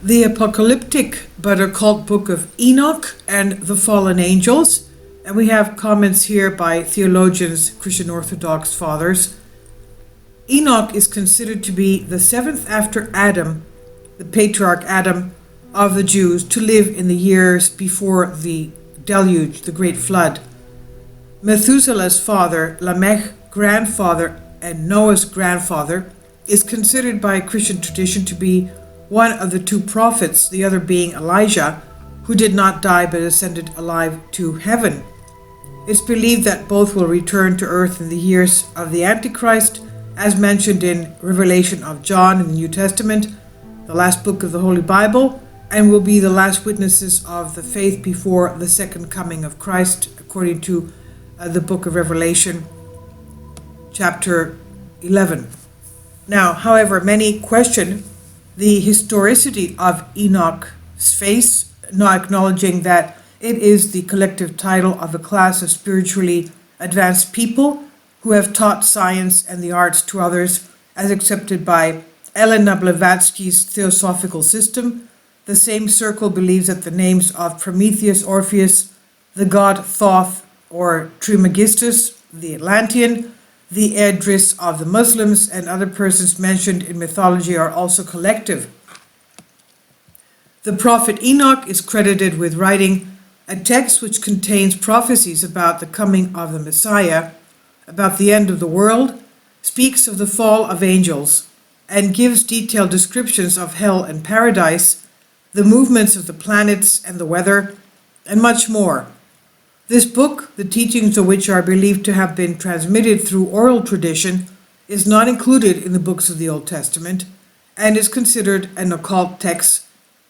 The apocalyptic but occult book of Enoch and the fallen angels. And we have comments here by theologians, Christian Orthodox fathers. Enoch is considered to be the seventh after Adam, the patriarch Adam of the Jews, to live in the years before the deluge, the great flood. Methuselah's father, Lamech, grandfather, and Noah's grandfather, is considered by Christian tradition to be one of the two prophets, the other being Elijah, who did not die but ascended alive to heaven. It's believed that both will return to earth in the years of the Antichrist, as mentioned in Revelation of John in the New Testament, the last book of the Holy Bible, and will be the last witnesses of the faith before the second coming of Christ, according to the book of Revelation, chapter 11. Now, however, many question the historicity of Enoch's face, not acknowledging that it is the collective title of a class of spiritually advanced people who have taught science and the arts to others, as accepted by Elena Blavatsky's theosophical system. The same circle believes that the names of Prometheus, Orpheus, the god Thoth or Trismegistus, the Atlantean, the Idris of the Muslims, and other persons mentioned in mythology are also collective. The prophet Enoch is credited with writing a text which contains prophecies about the coming of the Messiah, about the end of the world, speaks of the fall of angels, and gives detailed descriptions of hell and paradise, the movements of the planets and the weather, and much more. This book, the teachings of which are believed to have been transmitted through oral tradition, is not included in the books of the Old Testament and is considered an occult text,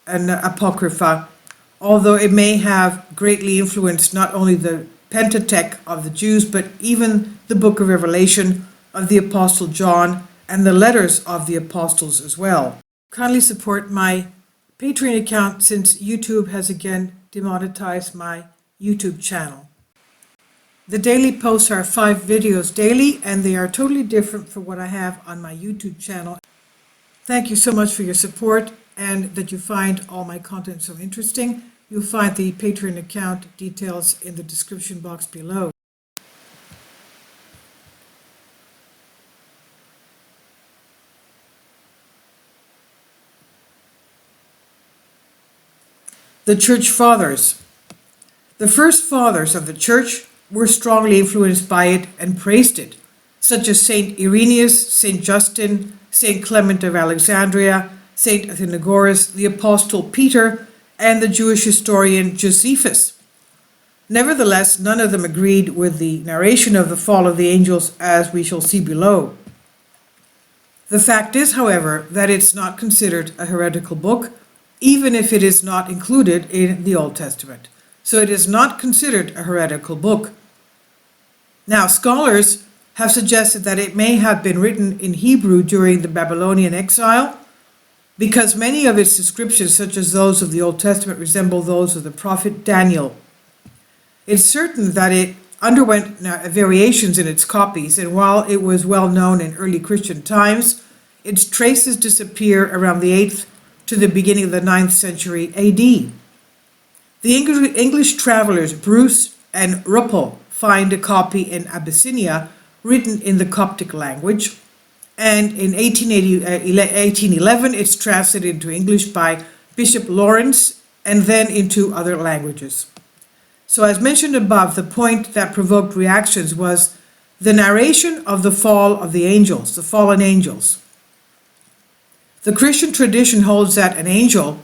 an apocrypha, although it may have greatly influenced not only the Pentateuch of the Jews, but even the book of Revelation of the Apostle John and the letters of the apostles as well. Kindly support my Patreon account since YouTube has again demonetized my YouTube channel. The daily posts are 5 videos daily, and they are totally different from what I have on my YouTube channel. Thank you so much for your support and that you find all my content so interesting. You'll find the Patreon account details in the description box below. The Church Fathers. The first fathers of the Church were strongly influenced by it and praised it, such as Saint Irenaeus, Saint Justin, Saint Clement of Alexandria, Saint Athenagoras, the Apostle Peter, and the Jewish historian Josephus. Nevertheless, none of them agreed with the narration of the fall of the angels, as we shall see below. The fact is, however, that it's not considered a heretical book, even if it is not included in the Old Testament. So it is not considered a heretical book. Now, scholars have suggested that it may have been written in Hebrew during the Babylonian exile, because many of its descriptions, such as those of the Old Testament, resemble those of the prophet Daniel. It's certain that it underwent variations in its copies, and while it was well known in early Christian times, its traces disappear around the 8th to the beginning of the 9th century AD. The English travelers Bruce and Ruppel find a copy in Abyssinia written in the Coptic language, and in 1811 it's translated into English by Bishop Lawrence and then into other languages. So as mentioned above, the point that provoked reactions was the narration of the fall of the angels, the fallen angels. The Christian tradition holds that an angel,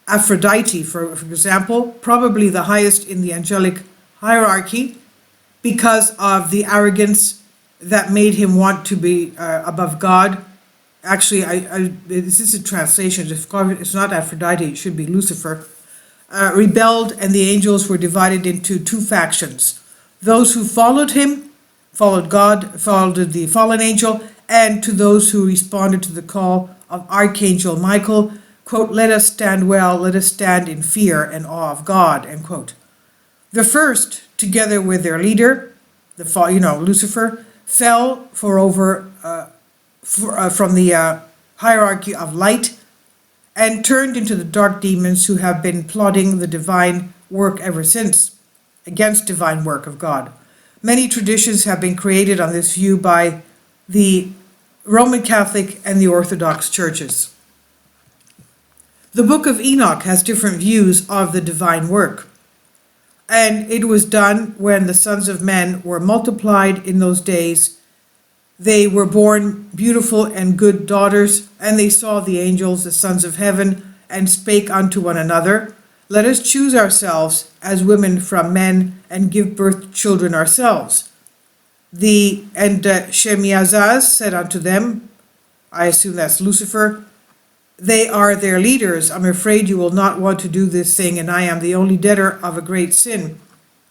Aphrodite, for example, probably the highest in the angelic hierarchy, because of the arrogance that made him want to be above God. Actually, this is a translation. It's not Aphrodite, it should be Lucifer. Rebelled, and the angels were divided into 2 factions. Those who followed him, followed God, followed the fallen angel, and to those who responded to the call of Archangel Michael, quote, "Let us stand well, let us stand in fear and awe of God," end quote. The first, together with their leader, Lucifer, fell for over from the hierarchy of light and turned into the dark demons who have been plotting the divine work ever since, against divine work of God. Many traditions have been created on this view by the Roman Catholic and the Orthodox churches. The Book of Enoch has different views of the divine work. And it was done when the sons of men were multiplied in those days. They were born beautiful and good daughters, and they saw the angels, the sons of heaven, and spake unto one another, Let us choose ourselves as women from men, and give birth to children ourselves. And Shemiazaz said unto them, I assume that's Lucifer, They are their leaders. I'm afraid you will not want to do this thing, and I am the only debtor of a great sin.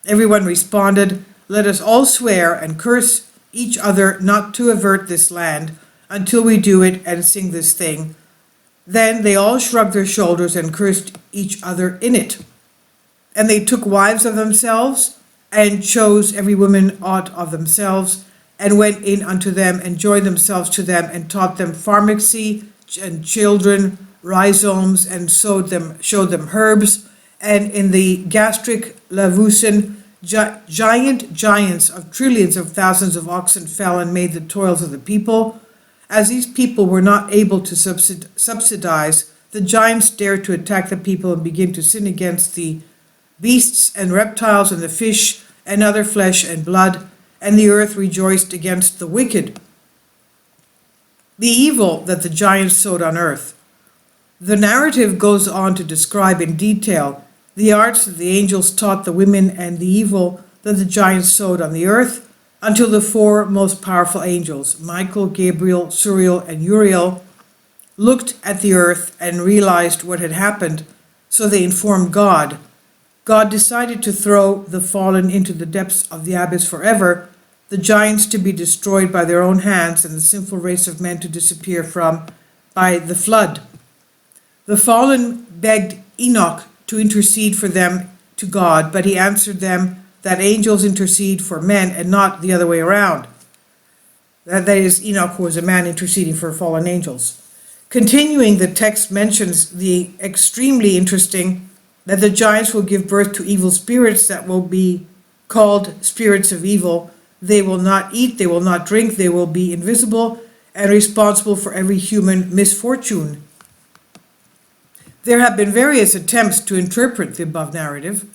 Everyone responded, Let us all swear and curse each other not to avert this land until we do it and sing this thing. Then they all shrugged their shoulders and cursed each other in it. And they took wives of themselves and chose every woman aught of themselves, and went in unto them and joined themselves to them and taught them pharmacy and children, rhizomes, and showed them herbs, and in the gastric lavusin, giants of trillions of thousands of oxen fell and made the toils of the people. As these people were not able to subsidize, the giants dared to attack the people and begin to sin against the beasts and reptiles and the fish and other flesh and blood, and the earth rejoiced against the wicked. The evil that the giants sowed on earth. The narrative goes on to describe in detail the arts that the angels taught the women and the evil that the giants sowed on the earth, until the four most powerful angels, Michael, Gabriel, Suriel, and Uriel, looked at the earth and realized what had happened, so they informed God. God decided to throw the fallen into the depths of the abyss forever, the giants to be destroyed by their own hands, and the sinful race of men to disappear by the flood. The fallen begged Enoch to intercede for them to God, but he answered them that angels intercede for men and not the other way around. That is, Enoch was a man interceding for fallen angels. Continuing, the text mentions the extremely interesting that the giants will give birth to evil spirits that will be called spirits of evil. They will not eat, they will not drink, they will be invisible and responsible for every human misfortune. There have been various attempts to interpret the above narrative,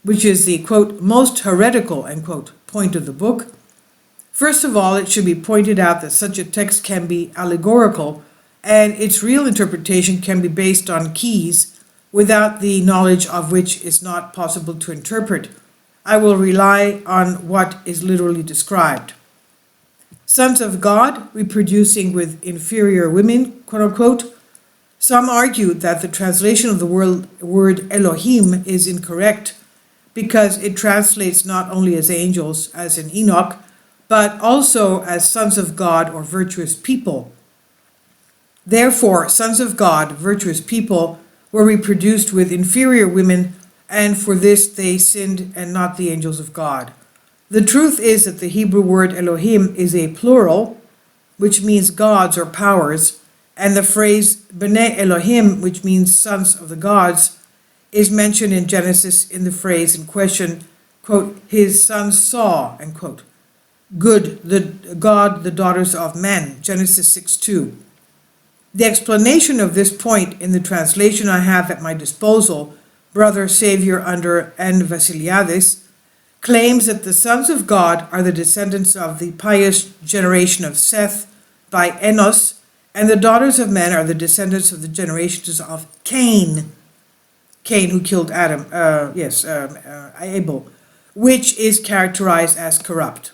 which is the, quote, most heretical, end quote, point of the book. First of all, it should be pointed out that such a text can be allegorical, and its real interpretation can be based on keys, without the knowledge of which is not possible to interpret. I will rely on what is literally described. Sons of God, reproducing with inferior women, quote unquote. Some argue that the translation of the word Elohim is incorrect, because it translates not only as angels, as in Enoch, but also as sons of God or virtuous people. Therefore, sons of God, virtuous people, were reproduced with inferior women, and for this they sinned and not the angels of God. The truth is that the Hebrew word Elohim is a plural, which means gods or powers, and the phrase B'nai Elohim, which means sons of the gods, is mentioned in Genesis in the phrase in question, quote, his sons saw, end quote, good, the God, the daughters of men, Genesis 6:2. The explanation of this point in the translation I have at my disposal, Brother Savior under N. Vasiliadis, claims that the sons of God are the descendants of the pious generation of Seth by Enos, and the daughters of men are the descendants of the generations of Cain, who killed Abel, which is characterized as corrupt.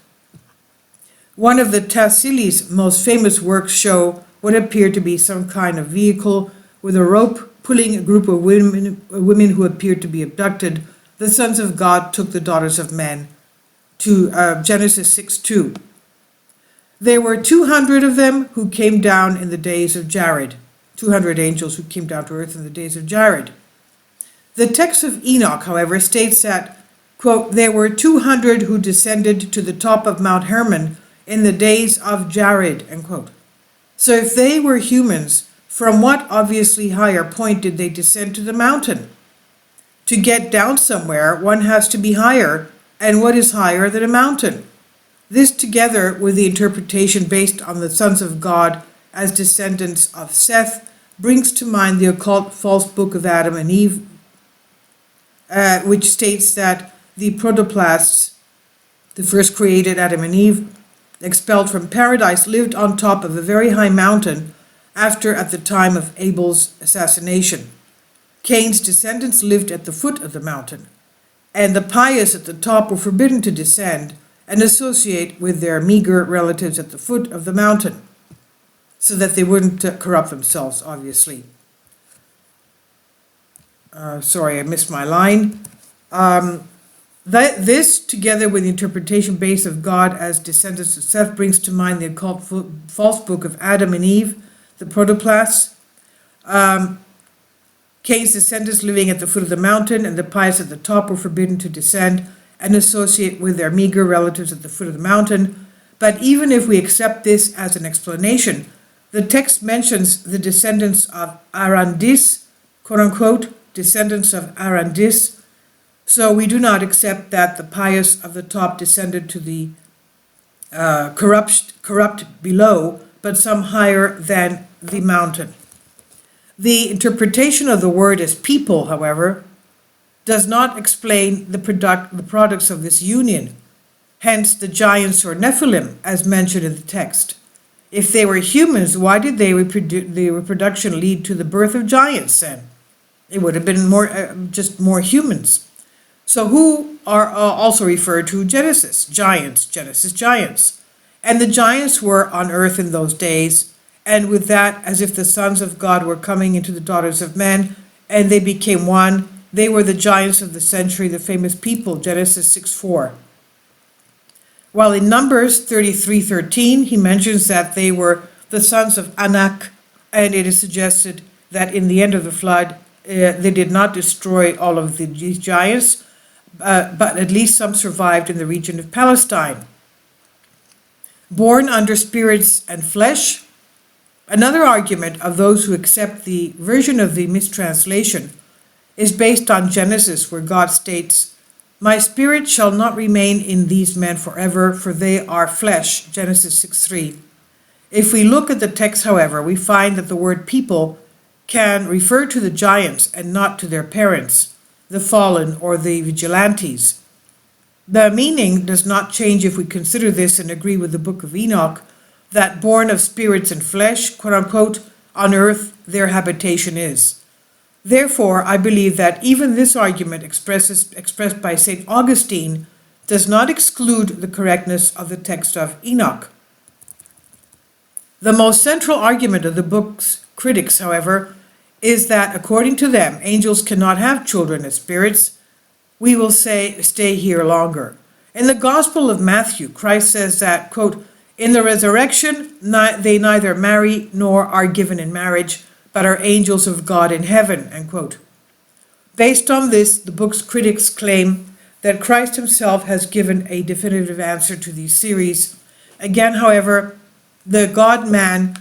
One of the Tassili's most famous works show what appeared to be some kind of vehicle with a rope pulling a group of women who appeared to be abducted. The sons of God took the daughters of men to Genesis 6:2. There were 200 of them who came down in the days of Jared, 200 angels who came down to earth in the days of Jared. The text of Enoch, however, states that, quote, there were 200 who descended to the top of Mount Hermon in the days of Jared, end quote. So if they were humans, from what obviously higher point did they descend to the mountain? To get down somewhere, one has to be higher, and what is higher than a mountain? This, together with the interpretation based on the sons of God as descendants of Seth, brings to mind the occult false book of Adam and Eve, which states that the protoplasts, the first created Adam and Eve, expelled from paradise, lived on top of a very high mountain at the time of Abel's assassination. Cain's descendants lived at the foot of the mountain, and the pious at the top were forbidden to descend and associate with their meager relatives at the foot of the mountain, so that they wouldn't corrupt themselves, obviously. Sorry, I missed my line. This, together with the interpretation based of God as descendants of Seth, brings to mind the occult false book of Adam and Eve, the protoplasts. Cain's descendants living at the foot of the mountain, and the pious at the top were forbidden to descend and associate with their meager relatives at the foot of the mountain. But even if we accept this as an explanation, the text mentions the descendants of Arandis, quote unquote, descendants of Arandis. So we do not accept that the pious of the top descended to the corrupt below, but some higher than the mountain. The interpretation of the word as people, however, does not explain the products of this union, hence the giants or Nephilim, as mentioned in the text. If they were humans, why did the reproduction lead to the birth of giants then? It would have been just more humans. So who are also referred to Genesis? Giants, Genesis giants. And the giants were on earth in those days, and with that, as if the sons of God were coming into the daughters of men, and they became one. They were the giants of the century, the famous people, Genesis 6:4. While in Numbers 33:13, he mentions that they were the sons of Anak, and it is suggested that in the end of the flood, they did not destroy all of these giants, but at least some survived in the region of Palestine. Born under spirits and flesh. Another argument of those who accept the version of the mistranslation is based on Genesis, where God states, "My spirit shall not remain in these men forever, for they are flesh," Genesis 6:3. If we look at the text, however, we find that the word people can refer to the giants and not to their parents, the fallen or the vigilantes. The meaning does not change if we consider this and agree with the book of Enoch, that born of spirits and flesh, quote unquote, on earth their habitation is. Therefore, I believe that even this argument expressed by St. Augustine does not exclude the correctness of the text of Enoch. The most central argument of the book's critics, however, is that according to them, angels cannot have children as spirits. We will stay here longer. In the Gospel of Matthew, Christ says that, quote, "In the resurrection, they neither marry nor are given in marriage, but are angels of God in heaven," end quote. Based on this, the book's critics claim that Christ himself has given a definitive answer to these theories. Again, however, the God-man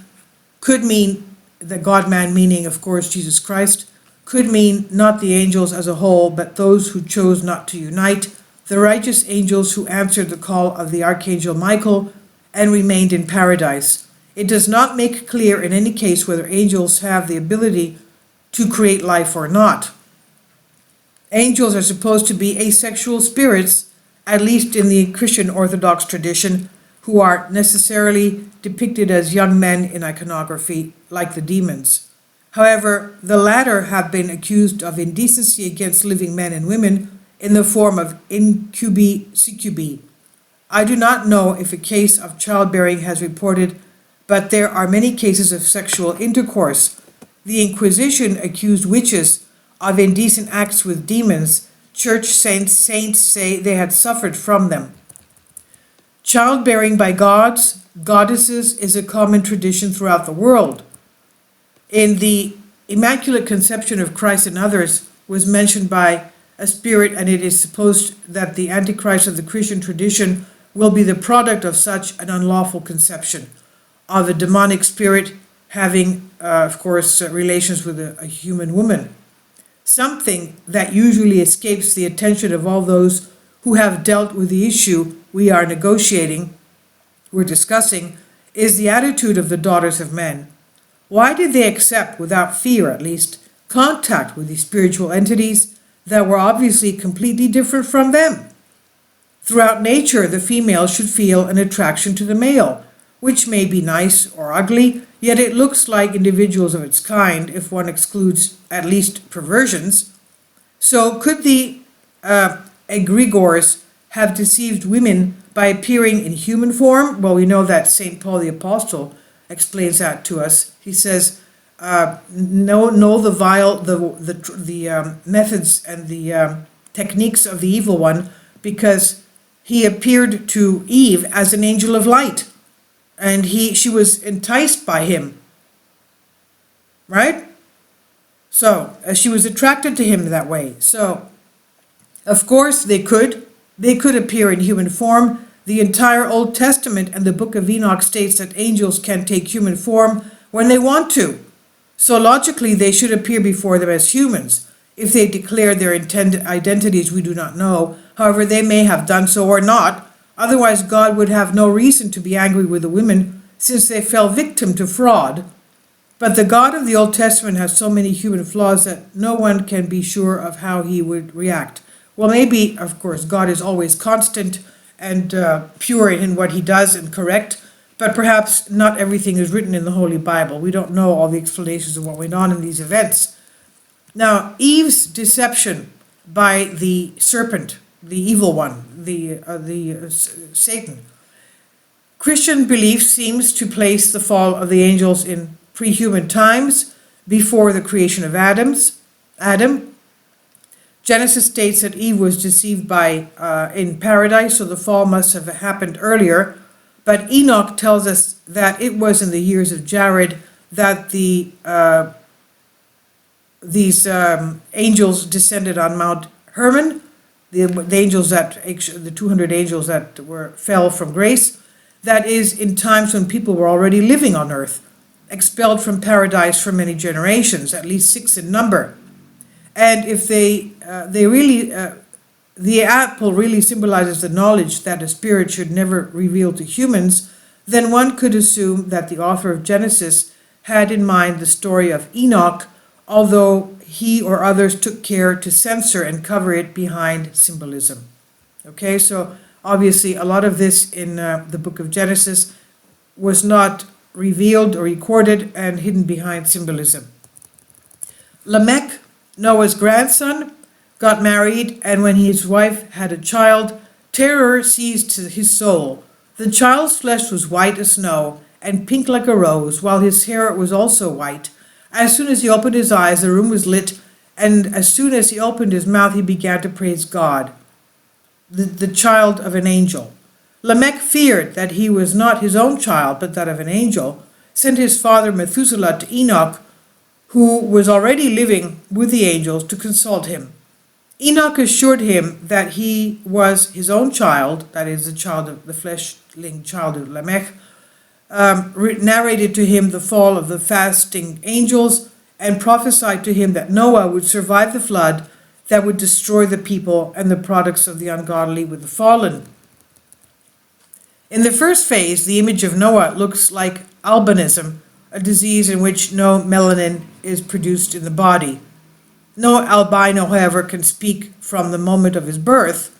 meaning, of course, Jesus Christ, could mean not the angels as a whole, but those who chose not to unite, the righteous angels who answered the call of the Archangel Michael and remained in paradise. It does not make clear in any case whether angels have the ability to create life or not. Angels are supposed to be asexual spirits, at least in the Christian Orthodox tradition, who are necessarily depicted as young men in iconography, like the demons. However, the latter have been accused of indecency against living men and women in the form of incubi succubi. I do not know if a case of childbearing has reported, but there are many cases of sexual intercourse. The Inquisition accused witches of indecent acts with demons. Church saints say they had suffered from them. Childbearing by goddesses is a common tradition throughout the world. In the Immaculate Conception of Christ and others was mentioned by a spirit, and it is supposed that the Antichrist of the Christian tradition will be the product of such an unlawful conception. of a demonic spirit having, of course, relations with a human woman. Something that usually escapes the attention of all those who have dealt with the issue we are we're discussing, is the attitude of the daughters of men. Why did they accept, without fear at least, contact with these spiritual entities that were obviously completely different from them? Throughout nature, the female should feel an attraction to the male, which may be nice or ugly, yet it looks like individuals of its kind, if one excludes at least perversions. So could the egregores have deceived women by appearing in human form? Well, we know that St. Paul the Apostle explains that to us. He says, know the methods and the techniques of the evil one, because he appeared to Eve as an angel of light, and she was enticed by him, right? So she was attracted to him that way. So, of course, they could appear in human form. The entire Old Testament and the book of Enoch states that angels can take human form when they want to. So logically, they should appear before them as humans. If they declare their intended identities, we do not know. However, they may have done so or not. Otherwise, God would have no reason to be angry with the women, since they fell victim to fraud. But the God of the Old Testament has so many human flaws that no one can be sure of how he would react. Well, maybe, of course, God is always constant and pure in what he does and correct, but perhaps not everything is written in the Holy Bible. We don't know all the explanations of what went on in these events. Now, Eve's deception by the serpent, the evil one, Satan. Christian belief seems to place the fall of the angels in pre-human times, before the creation of Adam. Genesis states that Eve was deceived in paradise, so the fall must have happened earlier. But Enoch tells us that it was in the years of Jared that these angels descended on Mount Hermon, the angels the 200 angels that fell from grace. That is in times when people were already living on earth, expelled from paradise for many generations, at least 6 in number. And if the apple really symbolizes the knowledge that a spirit should never reveal to humans, then one could assume that the author of Genesis had in mind the story of Enoch, although he or others took care to censor and cover it behind symbolism. Okay, so obviously a lot of this in the book of Genesis was not revealed or recorded and hidden behind symbolism. Lamech, Noah's grandson, got married, and when his wife had a child, terror seized his soul. The child's flesh was white as snow and pink like a rose, while his hair was also white. As soon as he opened his eyes, the room was lit, and as soon as he opened his mouth, he began to praise God, the child of an angel. Lamech feared that he was not his own child, but that of an angel, sent his father Methuselah to Enoch, who was already living with the angels, to consult him. Enoch assured him that he was his own child, that is, the child of the fleshling child of Lamech, narrated to him the fall of the fasting angels, and prophesied to him that Noah would survive the flood that would destroy the people and the products of the ungodly with the fallen. In the first phase, the image of Noah looks like albinism, a disease in which no melanin is produced in the body. No albino, however, can speak from the moment of his birth.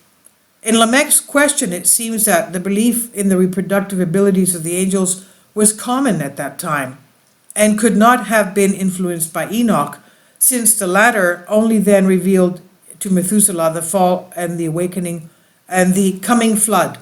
In Lamech's question, it seems that the belief in the reproductive abilities of the angels was common at that time, and could not have been influenced by Enoch, since the latter only then revealed to Methuselah the fall and the awakening and the coming flood.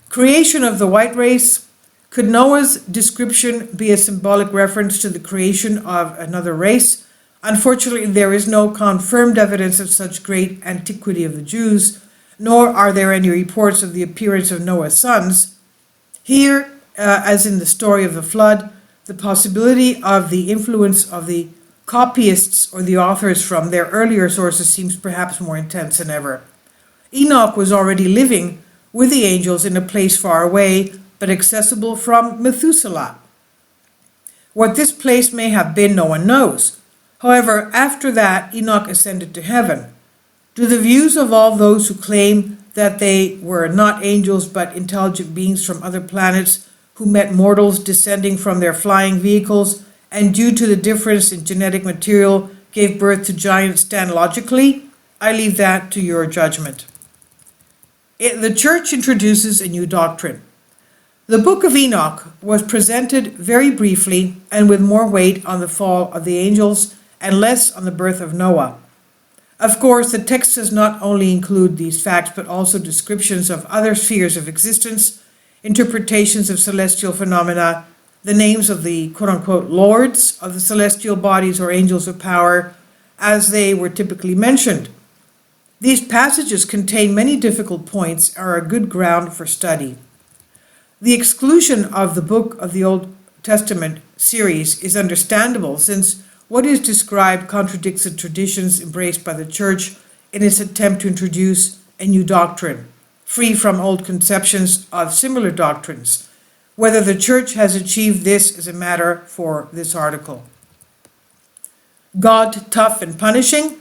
Creation of the white race. Could Noah's description be a symbolic reference to the creation of another race? Unfortunately, there is no confirmed evidence of such great antiquity of the Jews, nor are there any reports of the appearance of Noah's sons. Here, as in the story of the flood, the possibility of the influence of the copyists or the authors from their earlier sources seems perhaps more intense than ever. Enoch was already living with the angels in a place far away, but accessible from Methuselah. What this place may have been, no one knows. However, after that, Enoch ascended to heaven. Do the views of all those who claim that they were not angels but intelligent beings from other planets who met mortals descending from their flying vehicles and due to the difference in genetic material gave birth to giants stand logically? I leave that to your judgment. The church introduces a new doctrine. The Book of Enoch was presented very briefly and with more weight on the fall of the angels and less on the birth of Noah. Of course, the text does not only include these facts, but also descriptions of other spheres of existence, interpretations of celestial phenomena, the names of the quote-unquote lords of the celestial bodies or angels of power, as they were typically mentioned. These passages contain many difficult points and are a good ground for study. The exclusion of the Book of the Old Testament series is understandable, since what is described contradicts the traditions embraced by the Church in its attempt to introduce a new doctrine, free from old conceptions of similar doctrines. Whether the Church has achieved this is a matter for this article. God tough and punishing.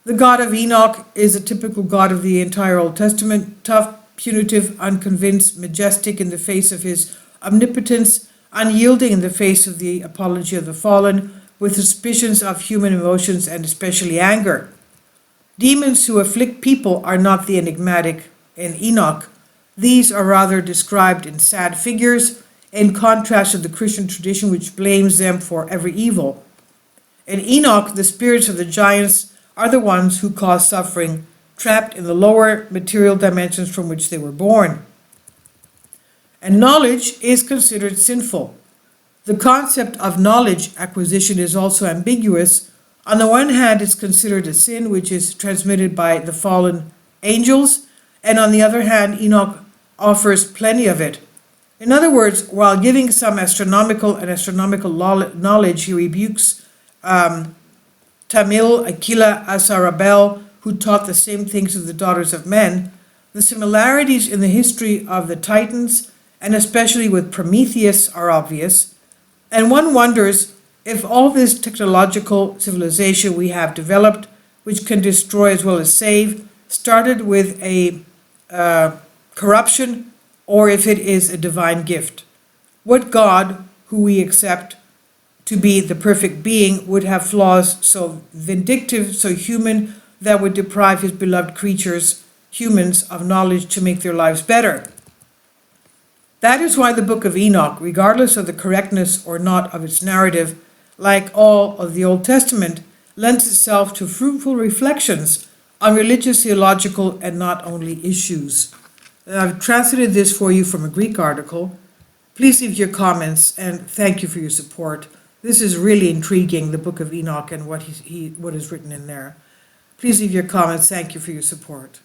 The God of Enoch is a typical God of the entire Old Testament, tough, punitive, unconvinced, majestic in the face of his omnipotence, unyielding in the face of the apology of the fallen, with suspicions of human emotions and especially anger. Demons who afflict people are not the enigmatic in Enoch. These are rather described in sad figures, in contrast to the Christian tradition which blames them for every evil. In Enoch, the spirits of the giants are the ones who cause suffering, trapped in the lower material dimensions from which they were born. And knowledge is considered sinful. The concept of knowledge acquisition is also ambiguous. On the one hand, it's considered a sin which is transmitted by the fallen angels, and on the other hand, Enoch offers plenty of it. In other words, while giving some astronomical knowledge, he rebukes Tamil, Aquila, Asarabel, who taught the same things to the daughters of men. The similarities in the history of the Titans, and especially with Prometheus, are obvious. And one wonders if all this technological civilization we have developed, which can destroy as well as save, started with a corruption, or if it is a divine gift. What God, who we accept to be the perfect being, would have flaws so vindictive, so human, that would deprive his beloved creatures, humans, of knowledge to make their lives better? That is why the Book of Enoch, regardless of the correctness or not of its narrative, like all of the Old Testament, lends itself to fruitful reflections on religious, theological, and not only issues. I've translated this for you from a Greek article. Please leave your comments, and thank you for your support. This is really intriguing, the Book of Enoch and what is written in there. Please leave your comments. Thank you for your support.